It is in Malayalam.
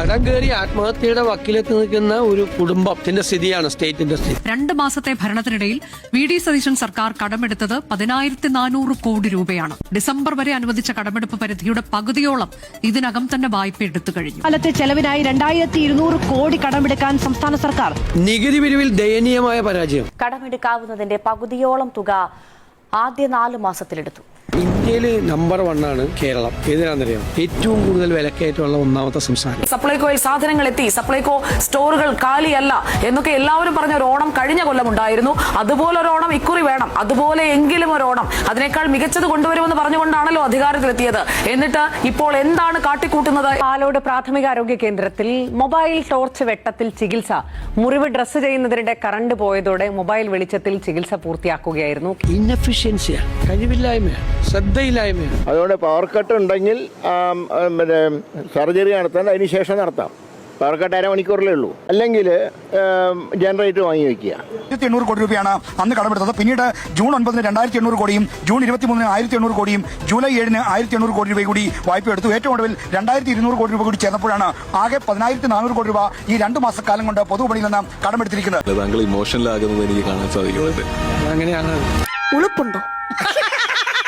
കടം കയറി ആത്മഹത്യയുടെ വക്കിലെത്തി നിൽക്കുന്ന ഒരു കുടുംബത്തിന്റെ സ്ഥിതിയാണ് സ്റ്റേറ്റിന്റെ സ്ഥിതി. 2 മാസത്തെ ഭരണത്തിനിടയിൽ വി.ഡി. സതീശൻ സർക്കാർ കടമെടുത്തത് 10,400 കോടി രൂപയാണ്. ഡിസംബർ വരെ അനുവദിച്ച കടമെടുപ്പ് പരിധിയുടെ പകുതിയോളം ഇതിനകം തന്നെ വായ്പ എടുത്തു കഴിഞ്ഞു. കാലത്തെ ചെലവിനായി 2,200 കോടി കടമെടുക്കാൻ സംസ്ഥാന സർക്കാർ. നികുതി പിരിവിൽ ദയനീയമായ പരാജയം. കടമെടുക്കാവുന്നതിന്റെ പകുതിയോളം തുക ആദ്യ 4 മാസത്തിലെടുത്തു. ഇന്ത്യയിൽ നമ്പർ 1 ആണ് കേരളം. ഏതിനാണെന്നറിയാം? ഏറ്റവും കൂടുതൽ വിലക്കയറ്റമുള്ള 1ാമത്തെ സംസ്ഥാനം. സപ്ലൈകോയിൽ സാധനങ്ങൾ എത്തി, സപ്ലൈകോ സ്റ്റോറുകൾ കാലിയല്ല എന്നൊക്കെ എല്ലാവരും പറഞ്ഞ ഒരു ഓണം കഴിഞ്ഞ കൊല്ലം ഉണ്ടായിരുന്നു. അതുപോലെ ഒരു ഓണം ഇക്കുറി വേണം, അതുപോലെ എങ്കിലും ഒരു ഓണം, അതിനേക്കാൾ മികച്ചത് കൊണ്ടുവരുമെന്ന് പറഞ്ഞുകൊണ്ടാണല്ലോ അധികാരത്തിലെത്തിയത്. എന്നിട്ട് ഇപ്പോൾ എന്താണ് കാട്ടിക്കൂട്ടുന്നത്? പാലോട് പ്രാഥമികാരോഗ്യ കേന്ദ്രത്തിൽ മൊബൈൽ ടോർച്ച് വെട്ടത്തിൽ ചികിത്സ. മുറിവ് ഡ്രസ് ചെയ്യുന്നതിനിടെ കറണ്ട് പോയതോടെ മൊബൈൽ വെളിച്ചത്തിൽ ചികിത്സ പൂർത്തിയാക്കുകയായിരുന്നു. ഇൻഎഫിഷ്യൻസിയാണ്, കഴിവില്ലായ്മയാണ്, ശ്രദ്ധയില്ലായ്മയാണ്. അതുകൊണ്ട് പവർ കട്ട് ഉണ്ടെങ്കിൽ സർജറി നടത്താൻ അതിനുശേഷം നടത്താം. പവർ കട്ട് അരമണിക്കൂറിലേ ഉള്ളൂ. അല്ലെങ്കിൽ ജനറേറ്റർ വാങ്ങി വയ്ക്കുക. 1,800 കോടി രൂപയാണ് അന്ന് കടമെടുത്തത്. പിന്നീട് ജൂൺ 9 2,800 കോടിയും ജൂൺ 23 1,800 കോടിയും ജൂലൈ 7 1,800 കോടി രൂപ കൂടി വായ്പ എടുത്തു. ഏറ്റവും ഒടുവിൽ 2,200 കോടി രൂപ കൂടി ചേർന്നപ്പോഴാണ് ആകെ 10,400 കോടി രൂപ ഈ 2 മാസക്കാലം കൊണ്ട് പൊതുവിപണിയിൽ നിന്ന് കടമെടുത്തിരിക്കുന്നത്. താങ്കൾ ഇമോഷണൽ ആകുന്നത് എനിക്ക് കാണാൻ സാധിക്കുന്നുണ്ട്. അങ്ങനെയാണ്. ഉളുപ്പുണ്ടോ?